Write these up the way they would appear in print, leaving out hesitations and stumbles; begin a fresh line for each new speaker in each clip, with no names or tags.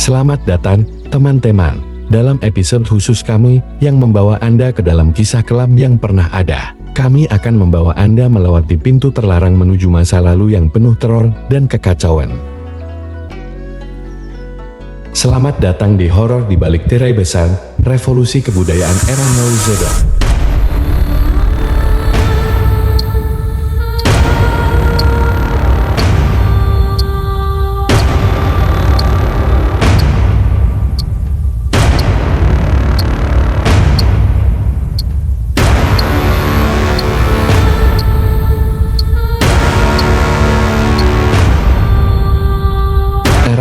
Selamat datang, teman-teman, dalam episode khusus kami yang membawa Anda ke dalam kisah kelam yang pernah ada. Kami akan membawa Anda melewati pintu terlarang menuju masa lalu yang penuh teror dan kekacauan. Selamat datang di Horor di Balik Tirai Besar, Revolusi Kebudayaan Era Mao Zedong.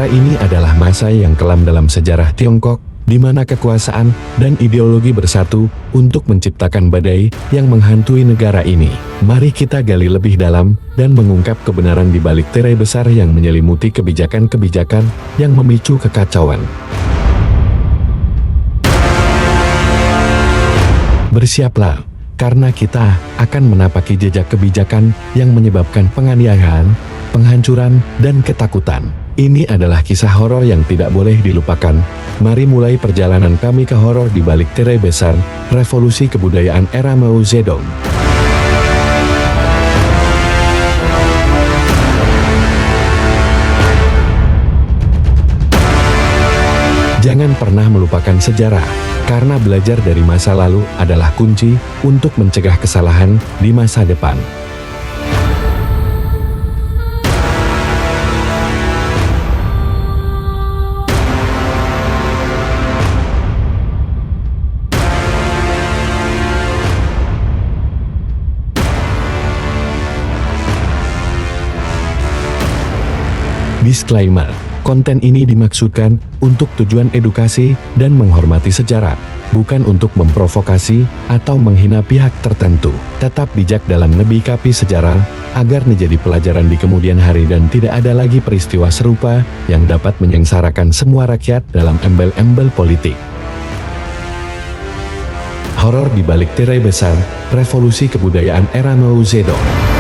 Ini adalah masa yang kelam dalam sejarah Tiongkok, di mana kekuasaan dan ideologi bersatu untuk menciptakan badai yang menghantui negara ini. Mari kita gali lebih dalam dan mengungkap kebenaran di balik tirai besar yang menyelimuti kebijakan-kebijakan yang memicu kekacauan. Bersiaplah, karena kita akan menapaki jejak kebijakan yang menyebabkan penganiayaan, penghancuran, dan ketakutan. Ini adalah kisah horor yang tidak boleh dilupakan. Mari mulai perjalanan kami ke horor di balik tirai besar, Revolusi Kebudayaan Era Mao Zedong. Jangan pernah melupakan sejarah, karena belajar dari masa lalu adalah kunci untuk mencegah kesalahan di masa depan. Disclaimer, konten ini dimaksudkan untuk tujuan edukasi dan menghormati sejarah, bukan untuk memprovokasi atau menghina pihak tertentu. Tetap bijak dalam menyikapi sejarah, agar menjadi pelajaran di kemudian hari dan tidak ada lagi peristiwa serupa yang dapat menyengsarakan semua rakyat dalam embel-embel politik. Horor di balik tirai besar, Revolusi Kebudayaan Era Mao Zedong.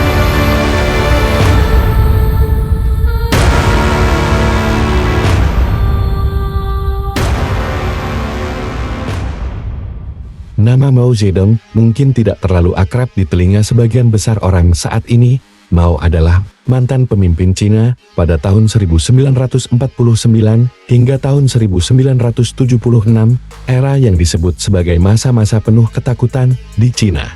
Nama Mao Zedong mungkin tidak terlalu akrab di telinga sebagian besar orang saat ini, Mao adalah mantan pemimpin Cina pada tahun 1949 hingga tahun 1976, era yang disebut sebagai masa-masa penuh ketakutan di Cina.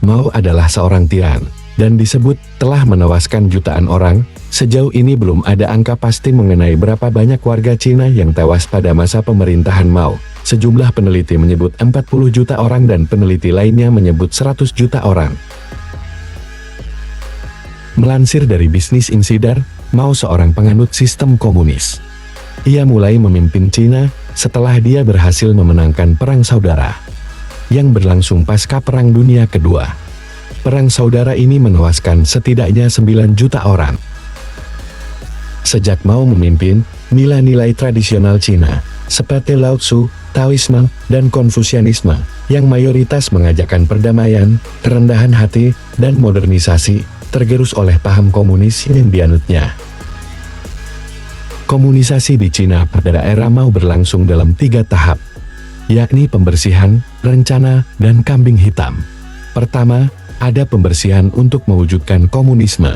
Mao adalah seorang tiran, dan disebut telah menewaskan jutaan orang. Sejauh ini belum ada angka pasti mengenai berapa banyak warga Cina yang tewas pada masa pemerintahan Mao. Sejumlah peneliti menyebut 40 juta orang dan peneliti lainnya menyebut 100 juta orang. Melansir dari Business Insider, Mao seorang penganut sistem komunis. Ia mulai memimpin Cina setelah dia berhasil memenangkan Perang Saudara yang berlangsung pasca Perang Dunia Kedua. Perang Saudara ini menewaskan setidaknya 9 juta orang. Sejak Mao memimpin, nilai-nilai tradisional Cina, seperti Lao Tzu, Taoisme, dan Konfusianisme, yang mayoritas mengajarkan perdamaian, kerendahan hati, dan modernisasi, tergerus oleh paham komunis yang dianutnya. Komunisasi di Cina pada era Mao berlangsung dalam 3 tahap, yakni pembersihan, rencana, dan kambing hitam. Pertama, ada pembersihan untuk mewujudkan komunisme.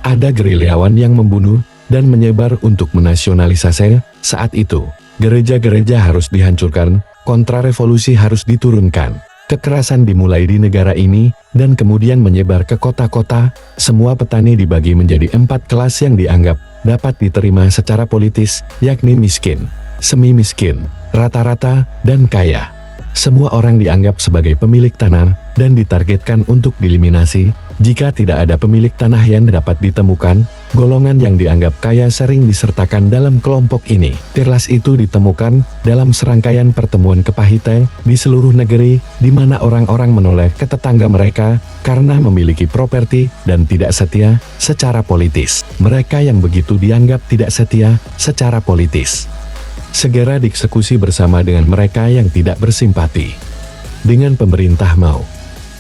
Ada gerilyawan yang membunuh dan menyebar untuk menasionalisasi. Saat itu, gereja-gereja harus dihancurkan, kontrarevolusi harus diturunkan. Kekerasan dimulai di negara ini, dan kemudian menyebar ke kota-kota. Semua petani dibagi menjadi 4 kelas yang dianggap dapat diterima secara politis, yakni miskin, semi-miskin, rata-rata, dan kaya. Semua orang dianggap sebagai pemilik tanah, dan ditargetkan untuk dieliminasi. Jika tidak ada pemilik tanah yang dapat ditemukan, golongan yang dianggap kaya sering disertakan dalam kelompok ini. Tirlas itu ditemukan dalam serangkaian pertemuan kepahitan di seluruh negeri, di mana orang-orang menoleh ke tetangga mereka karena memiliki properti dan tidak setia secara politis. Mereka yang begitu dianggap tidak setia secara politis segera dieksekusi bersama dengan mereka yang tidak bersimpati dengan pemerintah Mao.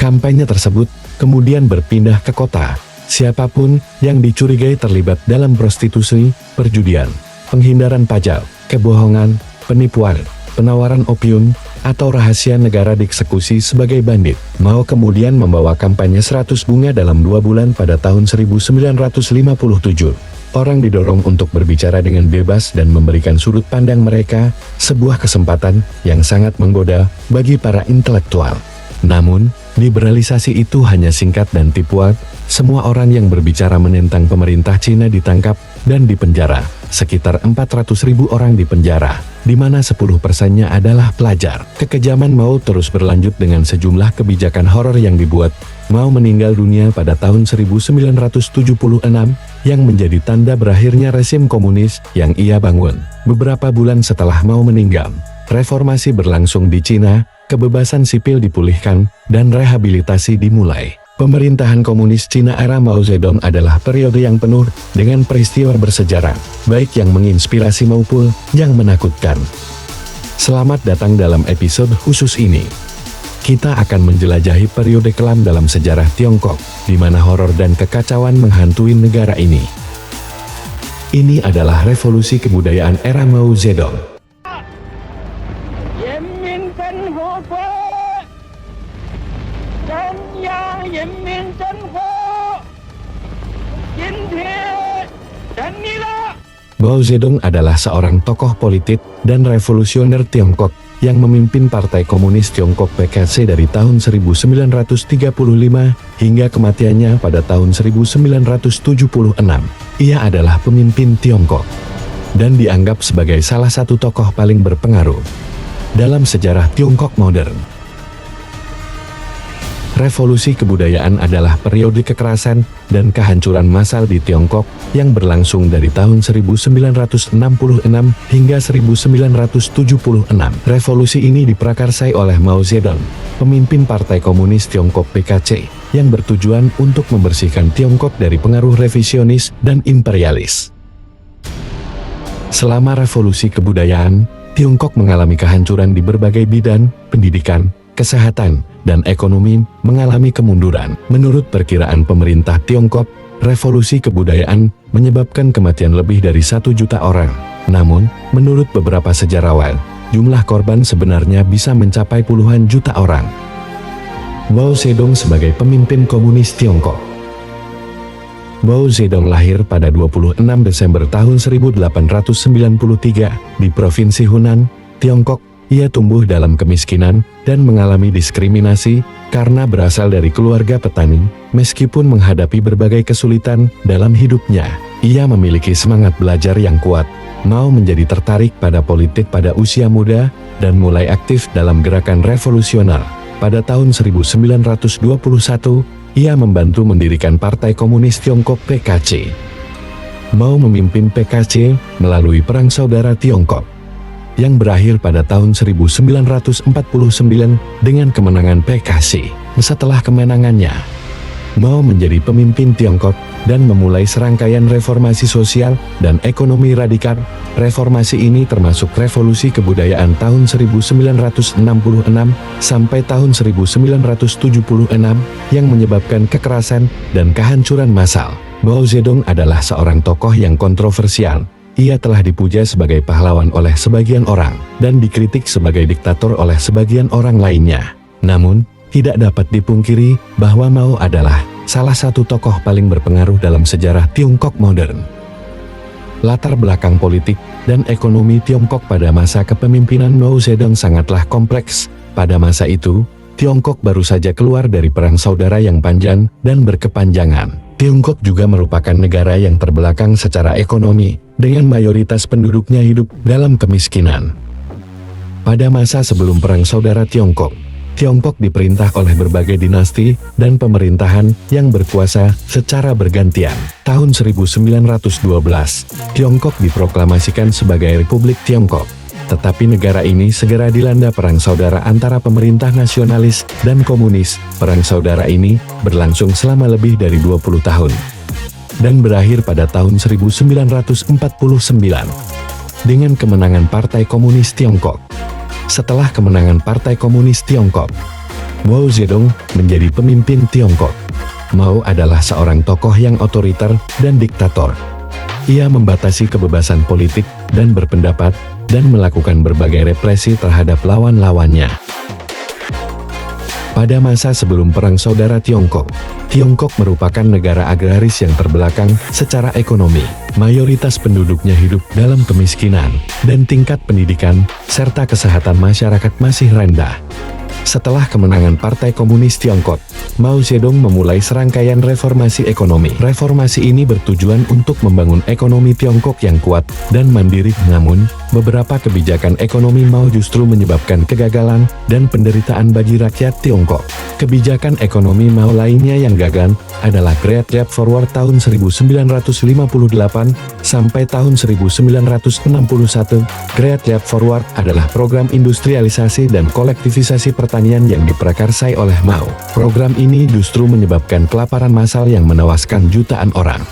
Kampanye tersebut kemudian berpindah ke kota. Siapapun yang dicurigai terlibat dalam prostitusi, perjudian, penghindaran pajak, kebohongan, penipuan, penawaran opium, atau rahasia negara dieksekusi sebagai bandit. Mao kemudian membawa kampanye 100 bunga dalam 2 bulan pada tahun 1957. Orang didorong untuk berbicara dengan bebas dan memberikan sudut pandang mereka, sebuah kesempatan yang sangat menggoda bagi para intelektual. Namun, liberalisasi itu hanya singkat dan tipuan. Semua orang yang berbicara menentang pemerintah Cina ditangkap dan dipenjara. Sekitar 400.000 orang dipenjara, di mana 10%-nya adalah pelajar. Kekejaman Mao terus berlanjut dengan sejumlah kebijakan horor yang dibuat. Mao meninggal dunia pada tahun 1976, yang menjadi tanda berakhirnya rezim komunis yang ia bangun. Beberapa bulan setelah Mao meninggal, reformasi berlangsung di Cina, kebebasan sipil dipulihkan, dan rehabilitasi dimulai. Pemerintahan komunis Cina era Mao Zedong adalah periode yang penuh dengan peristiwa bersejarah, baik yang menginspirasi maupun yang menakutkan. Selamat datang dalam episode khusus ini. Kita akan menjelajahi periode kelam dalam sejarah Tiongkok, di mana horor dan kekacauan menghantui negara ini. Ini adalah revolusi kebudayaan era Mao Zedong. Mao Zedong adalah seorang tokoh politik dan revolusioner Tiongkok yang memimpin Partai Komunis Tiongkok (PKC) dari tahun 1935 hingga kematiannya pada tahun 1976. Ia adalah pemimpin Tiongkok dan dianggap sebagai salah satu tokoh paling berpengaruh dalam sejarah Tiongkok modern. Revolusi kebudayaan adalah periode kekerasan dan kehancuran massal di Tiongkok yang berlangsung dari tahun 1966 hingga 1976. Revolusi ini diprakarsai oleh Mao Zedong, pemimpin Partai Komunis Tiongkok (PKC), yang bertujuan untuk membersihkan Tiongkok dari pengaruh revisionis dan imperialis. Selama revolusi kebudayaan, Tiongkok mengalami kehancuran di berbagai bidang, pendidikan, kesehatan, dan ekonomi mengalami kemunduran. Menurut perkiraan pemerintah Tiongkok, revolusi kebudayaan menyebabkan kematian lebih dari 1 juta orang. Namun, menurut beberapa sejarawan, jumlah korban sebenarnya bisa mencapai puluhan juta orang. Mao Zedong sebagai pemimpin komunis Tiongkok. Mao Zedong lahir pada 26 Desember tahun 1893 di Provinsi Hunan, Tiongkok. Ia tumbuh dalam kemiskinan dan mengalami diskriminasi karena berasal dari keluarga petani. Meskipun menghadapi berbagai kesulitan dalam hidupnya, ia memiliki semangat belajar yang kuat. Mao menjadi tertarik pada politik pada usia muda dan mulai aktif dalam gerakan revolusioner. Pada tahun 1921, ia membantu mendirikan Partai Komunis Tiongkok (PKC). Mao memimpin PKC melalui Perang Saudara Tiongkok, yang berakhir pada tahun 1949 dengan kemenangan PKC. Setelah kemenangannya, Mao menjadi pemimpin Tiongkok dan memulai serangkaian reformasi sosial dan ekonomi radikal. Reformasi ini termasuk revolusi kebudayaan tahun 1966 sampai tahun 1976 yang menyebabkan kekerasan dan kehancuran massal. Mao Zedong adalah seorang tokoh yang kontroversial. Ia telah dipuja sebagai pahlawan oleh sebagian orang dan dikritik sebagai diktator oleh sebagian orang lainnya. Namun, tidak dapat dipungkiri bahwa Mao adalah salah satu tokoh paling berpengaruh dalam sejarah Tiongkok modern. Latar belakang politik dan ekonomi Tiongkok pada masa kepemimpinan Mao Zedong sangatlah kompleks. Pada masa itu, Tiongkok baru saja keluar dari perang saudara yang panjang dan berkepanjangan. Tiongkok juga merupakan negara yang terbelakang secara ekonomi, dengan mayoritas penduduknya hidup dalam kemiskinan. Pada masa sebelum perang saudara Tiongkok diperintah oleh berbagai dinasti dan pemerintahan yang berkuasa secara bergantian. Tahun 1912, Tiongkok diproklamasikan sebagai Republik Tiongkok. Tetapi negara ini segera dilanda perang saudara antara pemerintah nasionalis dan komunis. Perang saudara ini berlangsung selama lebih dari 20 tahun dan berakhir pada tahun 1949 dengan kemenangan Partai Komunis Tiongkok. Setelah kemenangan Partai Komunis Tiongkok, Mao Zedong menjadi pemimpin Tiongkok. Mao adalah seorang tokoh yang otoriter dan diktator. Ia membatasi kebebasan politik dan berpendapat dan melakukan berbagai represi terhadap lawan-lawannya. Pada masa sebelum Perang Saudara Tiongkok merupakan negara agraris yang terbelakang secara ekonomi. Mayoritas penduduknya hidup dalam kemiskinan, dan tingkat pendidikan serta kesehatan masyarakat masih rendah. Setelah kemenangan Partai Komunis Tiongkok, Mao Zedong memulai serangkaian reformasi ekonomi. Reformasi ini bertujuan untuk membangun ekonomi Tiongkok yang kuat dan mandiri. Namun, beberapa kebijakan ekonomi Mao justru menyebabkan kegagalan dan penderitaan bagi rakyat Tiongkok. Kebijakan ekonomi Mao lainnya yang gagal adalah Great Leap Forward tahun 1958 sampai tahun 1961. Great Leap Forward adalah program industrialisasi dan kolektivisasi pertanian yang diprakarsai oleh Mao. Program ini justru menyebabkan kelaparan massal yang menewaskan jutaan orang.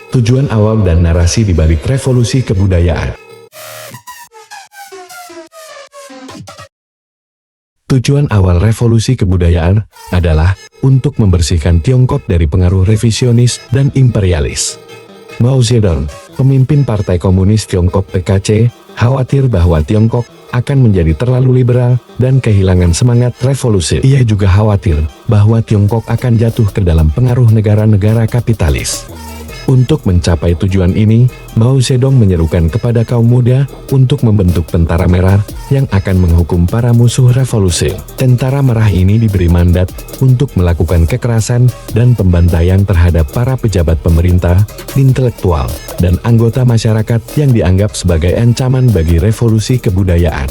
Tujuan awal dan narasi di balik revolusi kebudayaan. Tujuan awal revolusi kebudayaan adalah untuk membersihkan Tiongkok dari pengaruh revisionis dan imperialis. Mao Zedong, pemimpin Partai Komunis Tiongkok (PKC), khawatir bahwa Tiongkok akan menjadi terlalu liberal dan kehilangan semangat revolusi. Ia juga khawatir bahwa Tiongkok akan jatuh ke dalam pengaruh negara-negara kapitalis. Untuk mencapai tujuan ini, Mao Zedong menyerukan kepada kaum muda untuk membentuk Tentara Merah yang akan menghukum para musuh revolusi. Tentara Merah ini diberi mandat untuk melakukan kekerasan dan pembantaian terhadap para pejabat pemerintah, intelektual, dan anggota masyarakat yang dianggap sebagai ancaman bagi revolusi kebudayaan.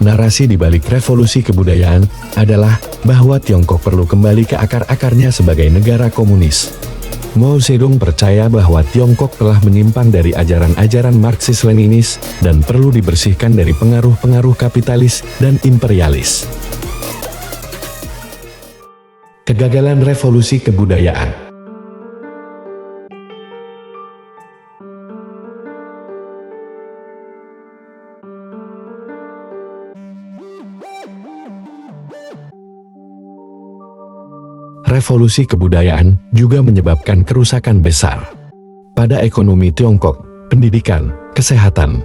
Narasi di balik revolusi kebudayaan adalah bahwa Tiongkok perlu kembali ke akar-akarnya sebagai negara komunis. Mao Zedong percaya bahwa Tiongkok telah menyimpang dari ajaran-ajaran Marxis-Leninis dan perlu dibersihkan dari pengaruh-pengaruh kapitalis dan imperialis. Kegagalan revolusi kebudayaan. Revolusi kebudayaan juga menyebabkan kerusakan besar pada ekonomi Tiongkok, pendidikan, kesehatan,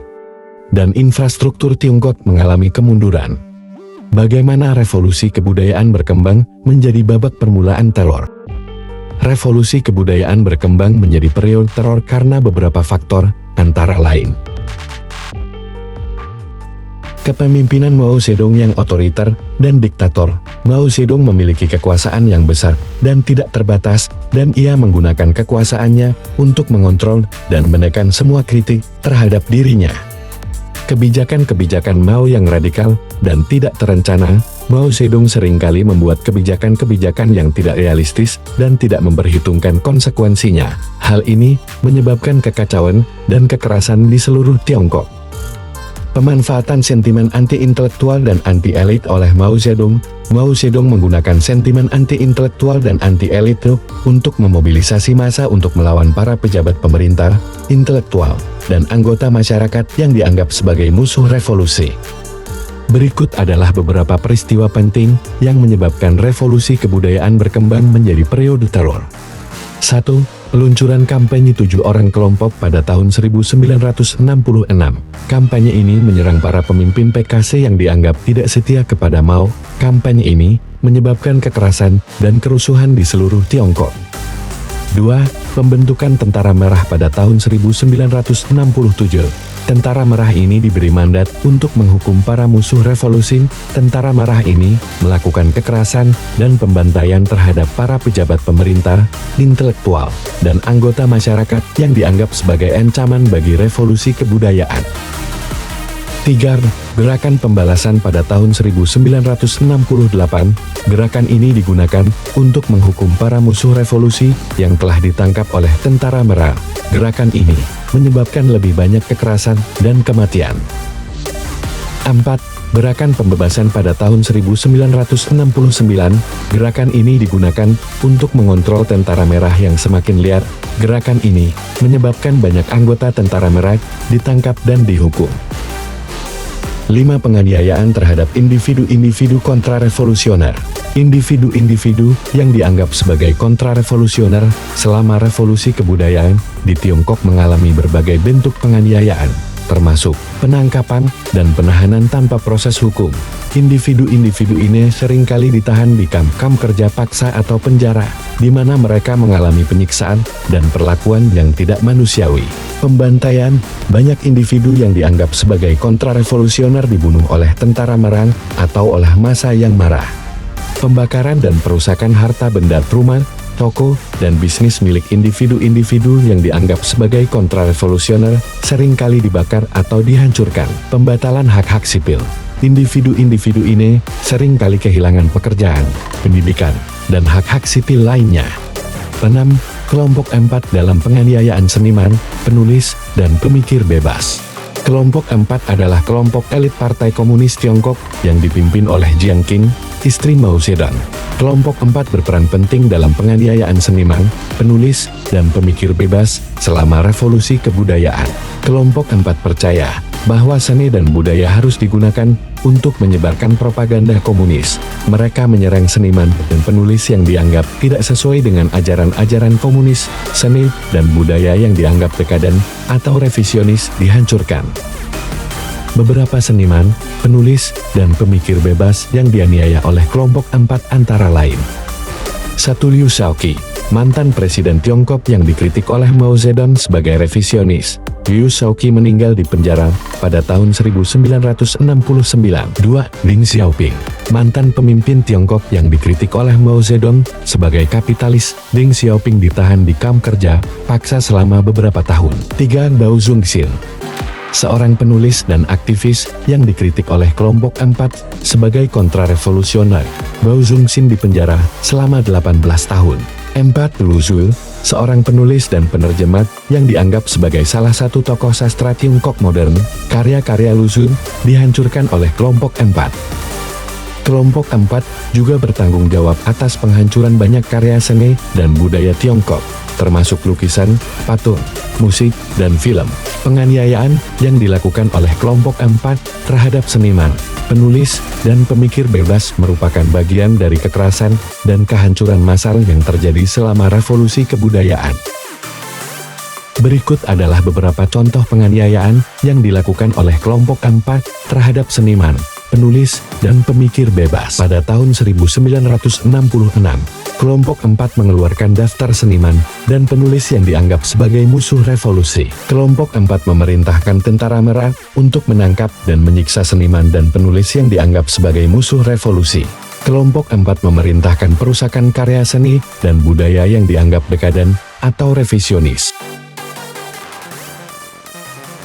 dan infrastruktur Tiongkok mengalami kemunduran. Bagaimana revolusi kebudayaan berkembang menjadi babak permulaan teror. Revolusi kebudayaan berkembang menjadi periode teror karena beberapa faktor, antara lain kepemimpinan Mao Zedong yang otoriter dan diktator. Mao Zedong memiliki kekuasaan yang besar dan tidak terbatas, dan ia menggunakan kekuasaannya untuk mengontrol dan menekan semua kritik terhadap dirinya. Kebijakan-kebijakan Mao yang radikal dan tidak terencana. Mao Zedong seringkali membuat kebijakan-kebijakan yang tidak realistis dan tidak memperhitungkan konsekuensinya. Hal ini menyebabkan kekacauan dan kekerasan di seluruh Tiongkok. Pemanfaatan sentimen anti-intelektual dan anti-elit oleh Mao Zedong. Mao Zedong menggunakan sentimen anti-intelektual dan anti-elit untuk memobilisasi massa untuk melawan para pejabat pemerintah, intelektual, dan anggota masyarakat yang dianggap sebagai musuh revolusi. Berikut adalah beberapa peristiwa penting yang menyebabkan revolusi kebudayaan berkembang menjadi periode teror. 1. Peluncuran kampanye 7 orang kelompok pada tahun 1966. Kampanye ini menyerang para pemimpin PKC yang dianggap tidak setia kepada Mao. Kampanye ini menyebabkan kekerasan dan kerusuhan di seluruh Tiongkok. 2. Pembentukan Tentara Merah pada tahun 1967. Tentara Merah ini diberi mandat untuk menghukum para musuh revolusi. Tentara Merah ini melakukan kekerasan dan pembantaian terhadap para pejabat pemerintah, intelektual, dan anggota masyarakat yang dianggap sebagai ancaman bagi revolusi kebudayaan. 3. Gerakan Pembalasan pada tahun 1968. Gerakan ini digunakan untuk menghukum para musuh revolusi yang telah ditangkap oleh Tentara Merah. Gerakan ini menyebabkan lebih banyak kekerasan dan kematian. 4. Gerakan Pembebasan pada tahun 1969. Gerakan ini digunakan untuk mengontrol Tentara Merah yang semakin liar. Gerakan ini menyebabkan banyak anggota Tentara Merah ditangkap dan dihukum. 5. Penganiayaan terhadap individu-individu kontrarevolusioner. Individu-individu yang dianggap sebagai kontrarevolusioner selama revolusi kebudayaan di Tiongkok mengalami berbagai bentuk penganiayaan, termasuk penangkapan dan penahanan tanpa proses hukum. Individu-individu ini seringkali ditahan di kamp-kamp kerja paksa atau penjara, di mana mereka mengalami penyiksaan dan perlakuan yang tidak manusiawi. Pembantaian, banyak individu yang dianggap sebagai kontrarevolusioner dibunuh oleh Tentara Merah atau oleh massa yang marah. Pembakaran dan perusakan harta benda rumah, toko, dan bisnis milik individu-individu yang dianggap sebagai kontrarevolusioner seringkali dibakar atau dihancurkan. Pembatalan hak-hak sipil. Individu-individu ini seringkali kehilangan pekerjaan, pendidikan, dan hak-hak sipil lainnya. 6. Kelompok 4 dalam penganiayaan seniman, penulis, dan pemikir bebas. Kelompok 4 adalah kelompok elit Partai Komunis Tiongkok yang dipimpin oleh Jiang Qing, istri Mao Zedong. Kelompok 4 berperan penting dalam penganiayaan seniman, penulis, dan pemikir bebas selama revolusi kebudayaan. Kelompok 4 percaya bahwa seni dan budaya harus digunakan untuk menyebarkan propaganda komunis. Mereka menyerang seniman dan penulis yang dianggap tidak sesuai dengan ajaran-ajaran komunis. Seni dan budaya yang dianggap dekaden atau revisionis dihancurkan. Beberapa seniman, penulis, dan pemikir bebas yang dianiaya oleh kelompok 4 antara lain. 1. Liu Shaoqi, mantan presiden Tiongkok yang dikritik oleh Mao Zedong sebagai revisionis. Liu Shaoqi meninggal di penjara pada tahun 1969. 2. Deng Xiaoping, mantan pemimpin Tiongkok yang dikritik oleh Mao Zedong sebagai kapitalis. Deng Xiaoping ditahan di kamp kerja paksa selama beberapa tahun. 3. Bao Zongxin, seorang penulis dan aktivis yang dikritik oleh kelompok 4 sebagai kontrarevolusioner. Bao Zongxin dipenjara selama 18 tahun. 4. Lu Xun, seorang penulis dan penerjemah yang dianggap sebagai salah satu tokoh sastra Tiongkok modern. Karya-karya Lu Xun dihancurkan oleh kelompok 4. Kelompok 4 juga bertanggung jawab atas penghancuran banyak karya seni dan budaya Tiongkok, termasuk lukisan, patung, musik, dan film. Penganiayaan yang dilakukan oleh kelompok 4 terhadap seniman, penulis, dan pemikir bebas merupakan bagian dari kekerasan dan kehancuran massal yang terjadi selama revolusi kebudayaan. Berikut adalah beberapa contoh penganiayaan yang dilakukan oleh kelompok 4 terhadap seniman, penulis, dan pemikir bebas. Pada tahun 1966, kelompok 4 mengeluarkan daftar seniman dan penulis yang dianggap sebagai musuh revolusi. Kelompok 4 memerintahkan Tentara Merah untuk menangkap dan menyiksa seniman dan penulis yang dianggap sebagai musuh revolusi. Kelompok 4 memerintahkan perusakan karya seni dan budaya yang dianggap dekaden atau revisionis.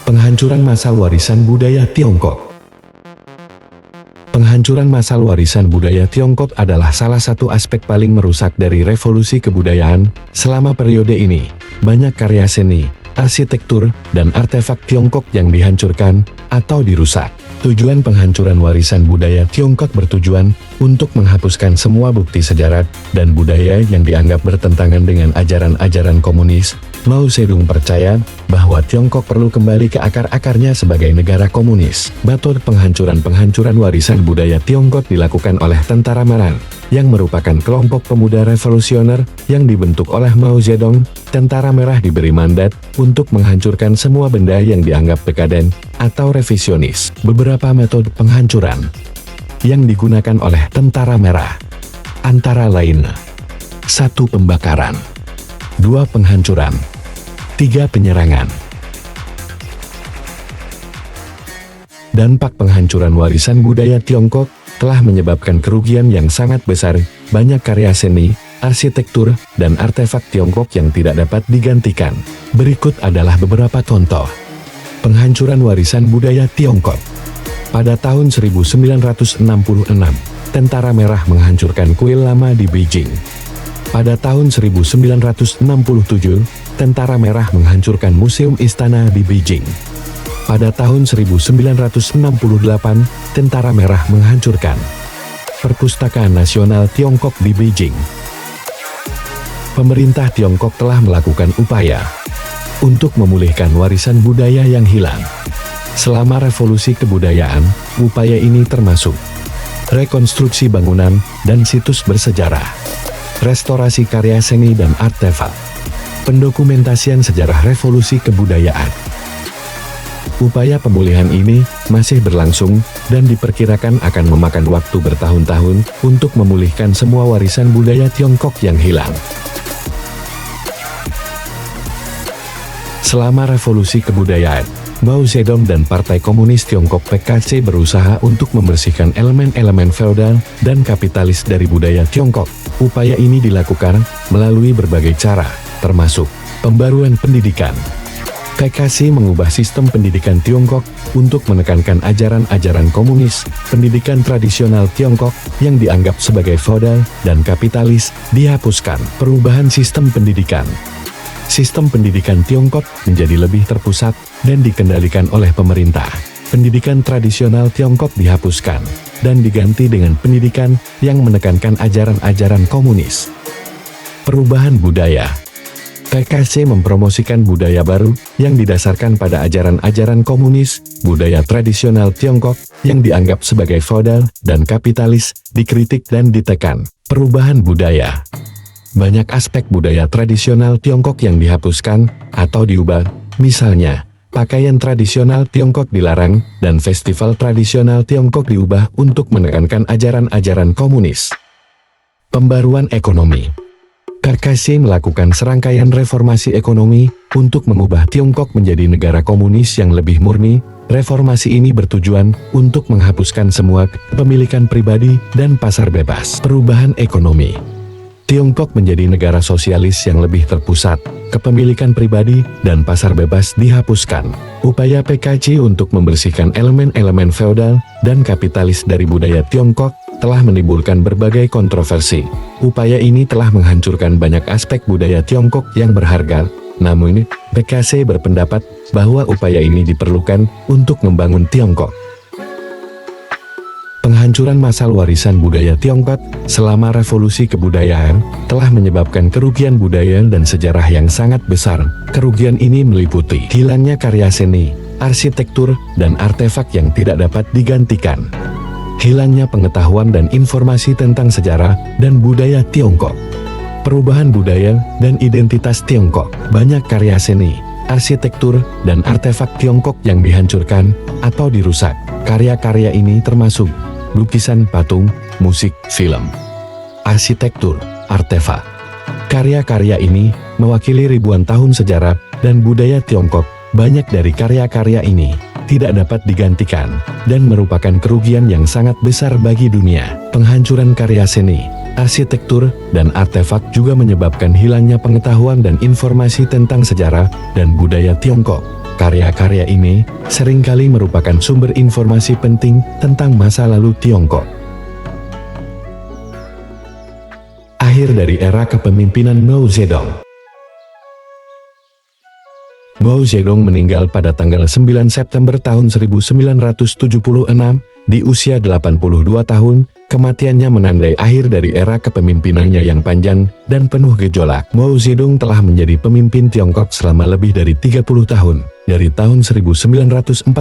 Penghancuran massal warisan budaya Tiongkok. Penghancuran massal warisan budaya Tiongkok adalah salah satu aspek paling merusak dari revolusi kebudayaan. Selama periode ini, banyak karya seni, arsitektur, dan artefak Tiongkok yang dihancurkan atau dirusak. Tujuan penghancuran warisan budaya Tiongkok bertujuan untuk menghapuskan semua bukti sejarah dan budaya yang dianggap bertentangan dengan ajaran-ajaran komunis. Mao Zedong percaya bahwa Tiongkok perlu kembali ke akar-akarnya sebagai negara komunis. Metode penghancuran warisan budaya Tiongkok dilakukan oleh Tentara Merah, yang merupakan kelompok pemuda revolusioner yang dibentuk oleh Mao Zedong. Tentara Merah diberi mandat untuk menghancurkan semua benda yang dianggap dekaden atau revisionis. Beberapa metode penghancuran yang digunakan oleh Tentara Merah antara lain: 1. Pembakaran, 2. Penghancuran, 3. Penyerangan. Dampak penghancuran warisan budaya Tiongkok telah menyebabkan kerugian yang sangat besar. Banyak karya seni, arsitektur, dan artefak Tiongkok yang tidak dapat digantikan. Berikut adalah beberapa contoh penghancuran warisan budaya Tiongkok. Pada tahun 1966, Tentara Merah menghancurkan kuil lama di Beijing. Pada tahun 1967, Tentara Merah menghancurkan Museum Istana di Beijing. Pada tahun 1968, Tentara Merah menghancurkan Perpustakaan Nasional Tiongkok di Beijing. Pemerintah Tiongkok telah melakukan upaya untuk memulihkan warisan budaya yang hilang. Selama revolusi kebudayaan, upaya ini termasuk rekonstruksi bangunan dan situs bersejarah, restorasi karya seni dan artefak, pendokumentasian sejarah revolusi kebudayaan. Upaya pemulihan ini masih berlangsung dan diperkirakan akan memakan waktu bertahun-tahun untuk memulihkan semua warisan budaya Tiongkok yang hilang. Selama revolusi kebudayaan, Mao Zedong dan Partai Komunis Tiongkok (PKC) berusaha untuk membersihkan elemen-elemen feodal dan kapitalis dari budaya Tiongkok. Upaya ini dilakukan melalui berbagai cara, termasuk pembaruan pendidikan. PKC mengubah sistem pendidikan Tiongkok untuk menekankan ajaran-ajaran komunis. Pendidikan tradisional Tiongkok yang dianggap sebagai feodal dan kapitalis dihapuskan. Perubahan sistem pendidikan. Sistem pendidikan Tiongkok menjadi lebih terpusat dan dikendalikan oleh pemerintah. Pendidikan tradisional Tiongkok dihapuskan dan diganti dengan pendidikan yang menekankan ajaran-ajaran komunis. Perubahan budaya. PKC mempromosikan budaya baru yang didasarkan pada ajaran-ajaran komunis. Budaya tradisional Tiongkok yang dianggap sebagai feodal dan kapitalis dikritik dan ditekan. Perubahan budaya. Banyak aspek budaya tradisional Tiongkok yang dihapuskan atau diubah. Misalnya, pakaian tradisional Tiongkok dilarang dan festival tradisional Tiongkok diubah untuk menekankan ajaran-ajaran komunis. Pembaruan ekonomi. PKC melakukan serangkaian reformasi ekonomi untuk mengubah Tiongkok menjadi negara komunis yang lebih murni. Reformasi ini bertujuan untuk menghapuskan semua kepemilikan pribadi dan pasar bebas. Perubahan ekonomi. Tiongkok menjadi negara sosialis yang lebih terpusat, kepemilikan pribadi dan pasar bebas dihapuskan. Upaya PKC untuk membersihkan elemen-elemen feodal dan kapitalis dari budaya Tiongkok telah menimbulkan berbagai kontroversi. Upaya ini telah menghancurkan banyak aspek budaya Tiongkok yang berharga. Namun, PKC berpendapat bahwa upaya ini diperlukan untuk membangun Tiongkok. Penghancuran massal warisan budaya Tiongkok selama revolusi kebudayaan telah menyebabkan kerugian budaya dan sejarah yang sangat besar. Kerugian ini meliputi hilangnya karya seni, arsitektur, dan artefak yang tidak dapat digantikan. Hilangnya pengetahuan dan informasi tentang sejarah dan budaya Tiongkok. Perubahan budaya dan identitas Tiongkok. Banyak karya seni, arsitektur, dan artefak Tiongkok yang dihancurkan atau dirusak. Karya-karya ini termasuk lukisan patung, musik, film, arsitektur, artefak. Karya-karya ini mewakili ribuan tahun sejarah dan budaya Tiongkok. Banyak dari karya-karya ini tidak dapat digantikan dan merupakan kerugian yang sangat besar bagi dunia. Penghancuran karya seni, arsitektur, dan artefak juga menyebabkan hilangnya pengetahuan dan informasi tentang sejarah dan budaya Tiongkok. Karya-karya ini seringkali merupakan sumber informasi penting tentang masa lalu Tiongkok. Akhir dari era kepemimpinan Mao Zedong. Mao Zedong meninggal pada tanggal 9 September tahun 1976 di usia 82 tahun. Kematiannya menandai akhir dari era kepemimpinannya yang panjang dan penuh gejolak. Mao Zedong telah menjadi pemimpin Tiongkok selama lebih dari 30 tahun, dari tahun 1949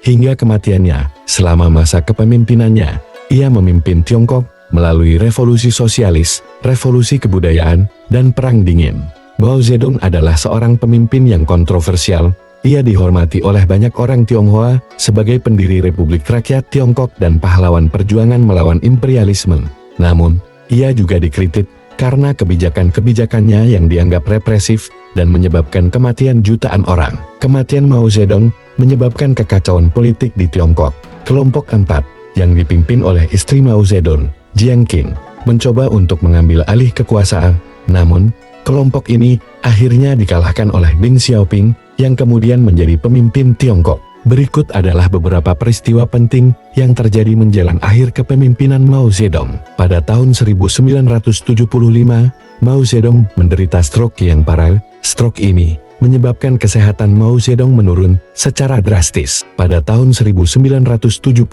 hingga kematiannya. Selama masa kepemimpinannya, ia memimpin Tiongkok melalui revolusi sosialis, revolusi kebudayaan, dan perang dingin. Mao Zedong adalah seorang pemimpin yang kontroversial. Ia dihormati oleh banyak orang Tionghoa sebagai pendiri Republik Rakyat Tiongkok dan pahlawan perjuangan melawan imperialisme. Namun, ia juga dikritik karena kebijakan-kebijakannya yang dianggap represif dan menyebabkan kematian jutaan orang. Kematian Mao Zedong menyebabkan kekacauan politik di Tiongkok. Kelompok 4, yang dipimpin oleh istri Mao Zedong, Jiang Qin, mencoba untuk mengambil alih kekuasaan. Namun, kelompok ini akhirnya dikalahkan oleh Deng Xiaoping yang kemudian menjadi pemimpin Tiongkok. Berikut adalah beberapa peristiwa penting yang terjadi menjelang akhir kepemimpinan Mao Zedong. Pada tahun 1975, Mao Zedong menderita stroke yang parah. Stroke ini menyebabkan kesehatan Mao Zedong menurun secara drastis. Pada tahun 1976,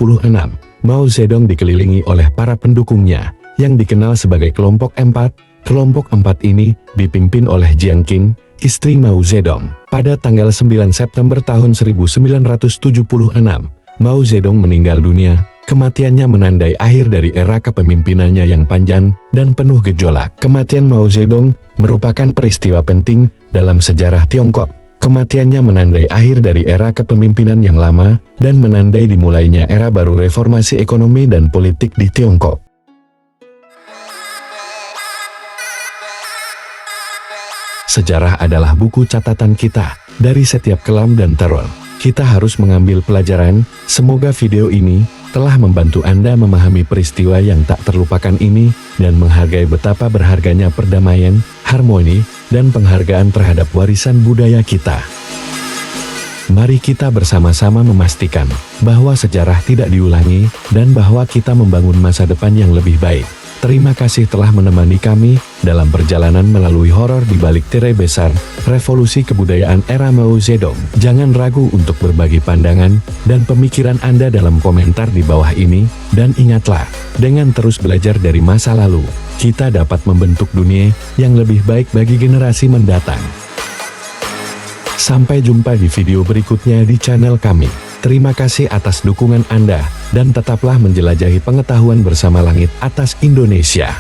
Mao Zedong dikelilingi oleh para pendukungnya yang dikenal sebagai kelompok 4. Kelompok 4 ini dipimpin oleh Jiang Qin, istri Mao Zedong. Pada tanggal 9 September tahun 1976, Mao Zedong meninggal dunia. Kematiannya menandai akhir dari era kepemimpinannya yang panjang dan penuh gejolak. Kematian Mao Zedong merupakan peristiwa penting dalam sejarah Tiongkok. Kematiannya menandai akhir dari era kepemimpinan yang lama dan menandai dimulainya era baru reformasi ekonomi dan politik di Tiongkok. Sejarah adalah buku catatan kita. Dari setiap kelam dan teror, kita harus mengambil pelajaran. Semoga video ini telah membantu Anda memahami peristiwa yang tak terlupakan ini dan menghargai betapa berharganya perdamaian, harmoni, dan penghargaan terhadap warisan budaya kita. Mari kita bersama-sama memastikan bahwa sejarah tidak diulangi dan bahwa kita membangun masa depan yang lebih baik. Terima kasih telah menemani kami dalam perjalanan melalui horor di balik tirai besar revolusi kebudayaan era Mao Zedong. Jangan ragu untuk berbagi pandangan dan pemikiran Anda dalam komentar di bawah ini, dan ingatlah, dengan terus belajar dari masa lalu, kita dapat membentuk dunia yang lebih baik bagi generasi mendatang. Sampai jumpa di video berikutnya di channel kami. Terima kasih atas dukungan Anda, dan tetaplah menjelajahi pengetahuan bersama Langit Atas Indonesia.